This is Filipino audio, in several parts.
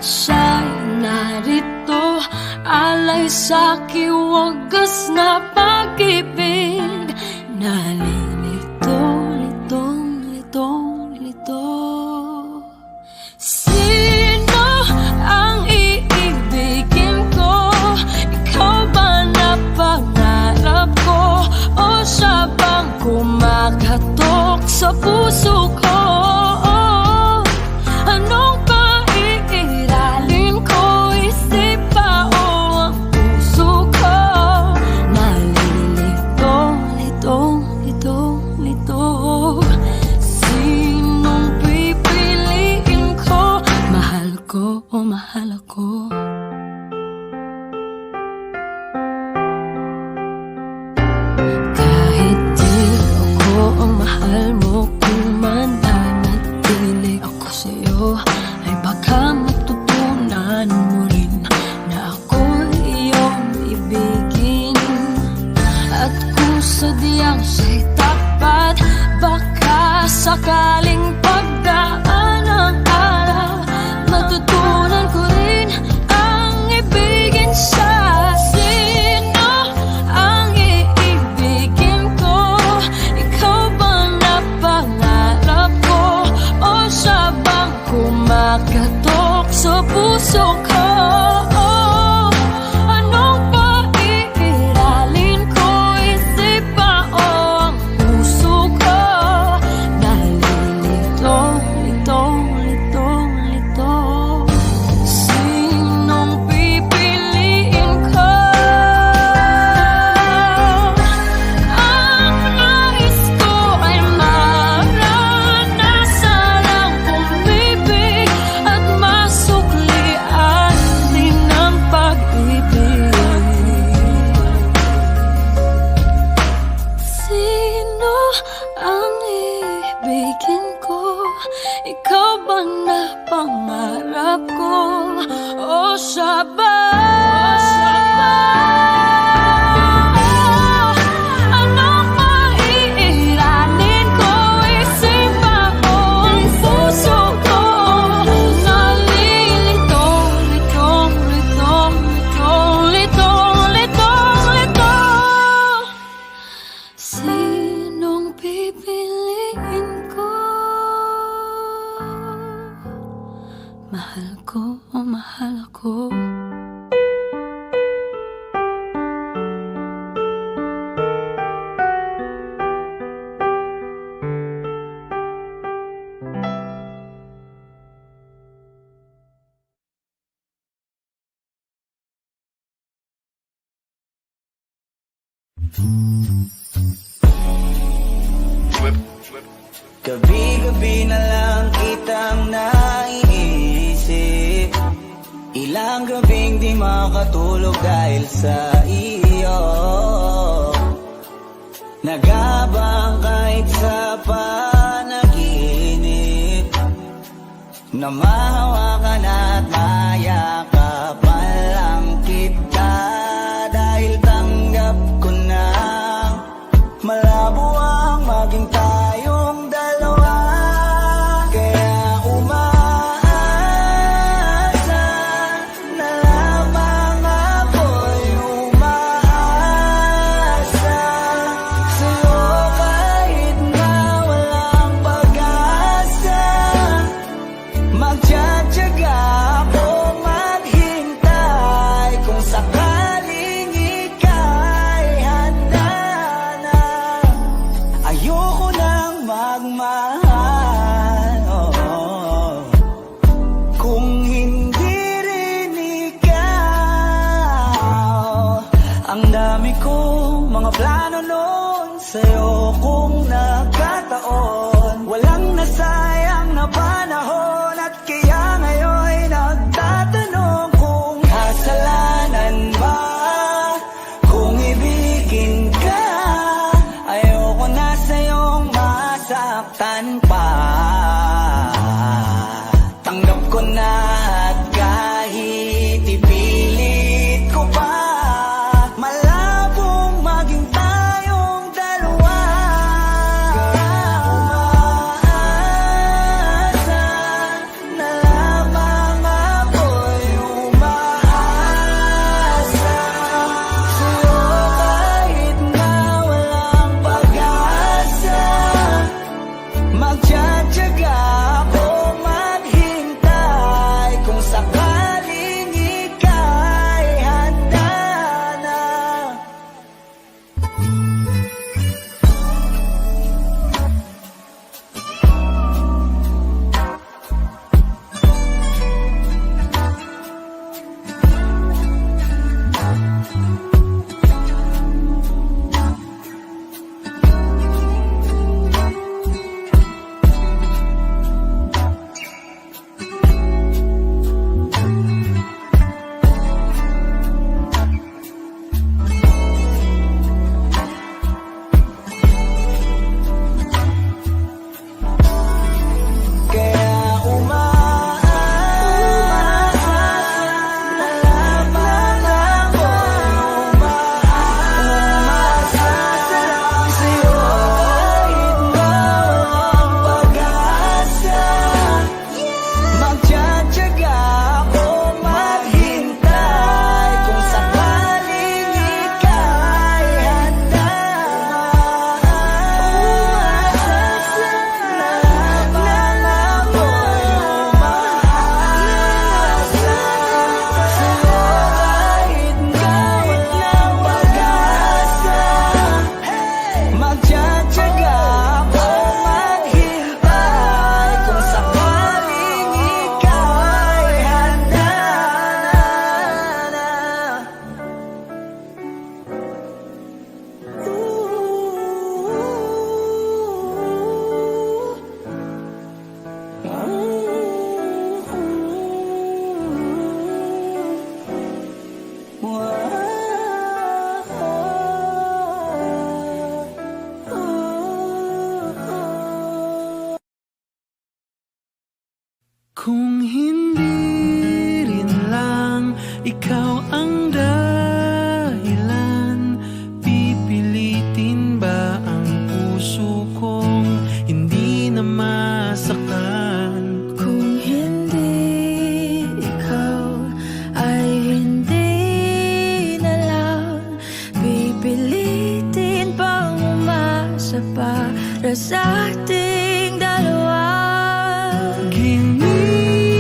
Siya'y narito, alay sa'ki wagas na pag-ibig. Nalilito, litong, litong, lito. Sino ang iibigin ko? Ikaw ba na pangarap ko? O siya bang kumakatok sa puso ko? Anong paiiralin ko? Isip ba o ang puso ko? Nalilito, litong, litong, lito. Sinong pipiliin ko? Mahal ko o mahal ako? Kahit di ako ang mahal mo, kung mananatili ako sa'yo, ay baka matutunan mo rin na ako iyong ibigin. At kung sadyang siya'y tapat, baka sakaling pagdaan ng araw, matutunan ko rin ang ibigin siya. Sino ang iibigin ko? Ikaw bang napangarap ko? O siya bang kumakatok sa puso ko? Anong paiiralin ko? Isip ba o ang puso ko? Nalilito, litong, litong, lito. Sinong pipiliin ko? Ang nais ko ay maranasan ang umibig at masuklian din ang pag-ibig. Sino ang ibigin ko? Ikaw ba na pangarap ko? O siya ba? Anong paiiralin ko? Isip ba o ang puso ko? Nalilito, litong, litong, litong, litong, litong, lito. Sinong pipiliin ko? Mahal ko o mahal ako? Gabi-gabi na lang kitang naiisip. Ilang gabing di makatulog dahil sa iyo. Nagabang kahit sa panaginip, na mahawakan at mayakapan lang kita. Dahil tanggap ko na malabo ang maging tayong dalawa. Kaya umaasa na lamang ako'y umaasa sa'yo kahit na walang pag-asa. Magtsatsaga ako maghintay kung sakaling ika'y handa na. Ayoko nang magmahal, kung hindi rin ikaw. Ang dami kong mga plano noon sa'yo kung nagkataon. Walang nasayang na panahon at kaya ngayon'y nagtatanong kung kasalanan ba kung ibigin ka. Ayoko na sa'yong masaktan pa. Tanggap ko na at kahit ipilit ko pa, malabong maging tayong dalawa. Kung hindi rin lang ikaw ang dahilan, pipilitin ba ang puso kong hindi na masaktan? Kung hindi ikaw ay hindi na lang pipilitin pang umasa para sa ating dalawa. Giniginaw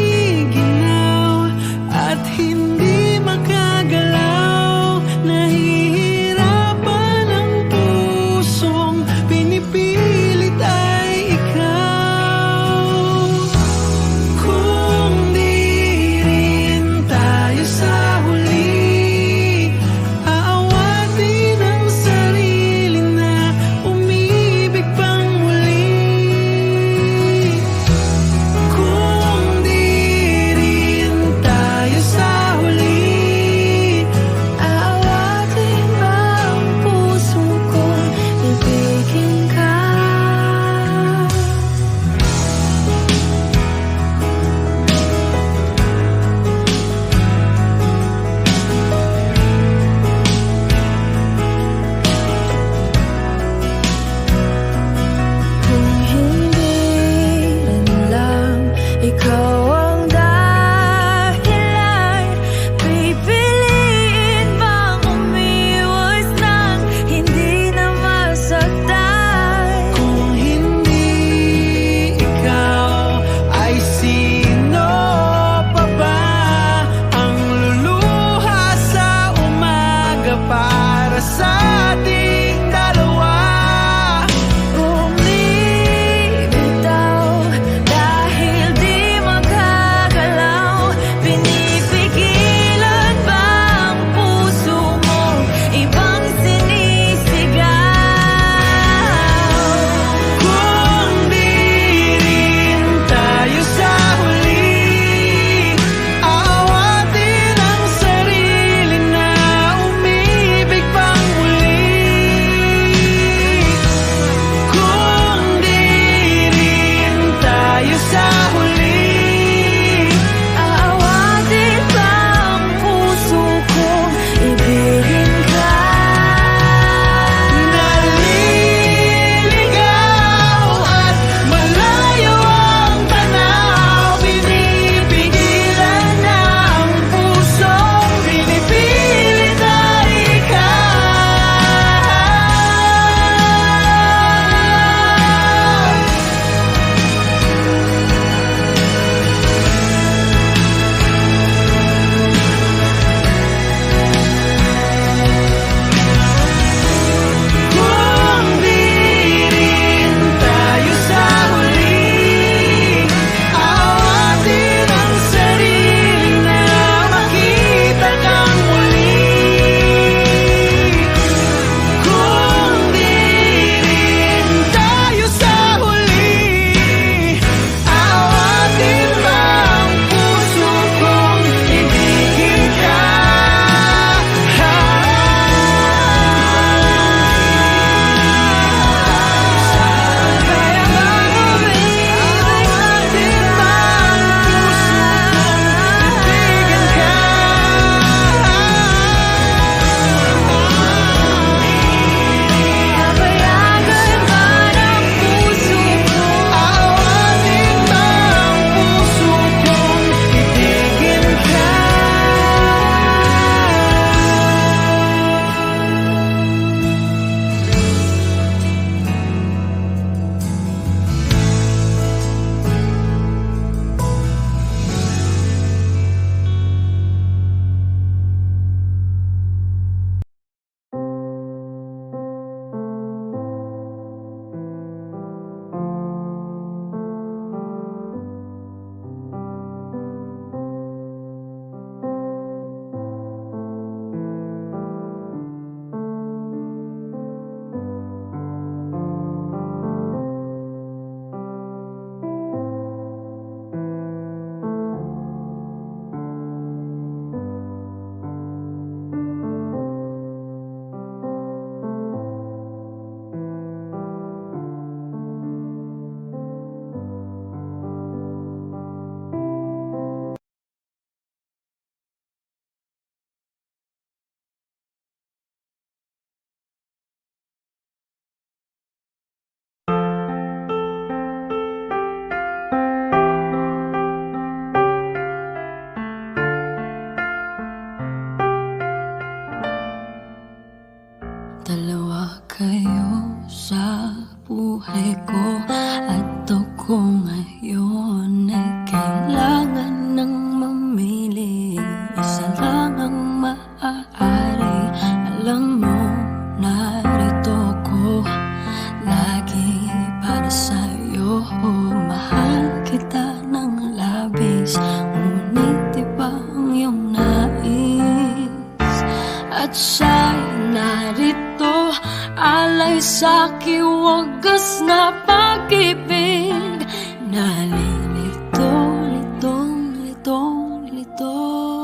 at hindi makagalaw, nahihirapan ang pusong pinipilit ay ikaw. Kung di rin tayo sa huli, aawatin ang sarili na umibig pang muli. sa'king wagas na pag-ibig. Nalilito, litong, litong, lito.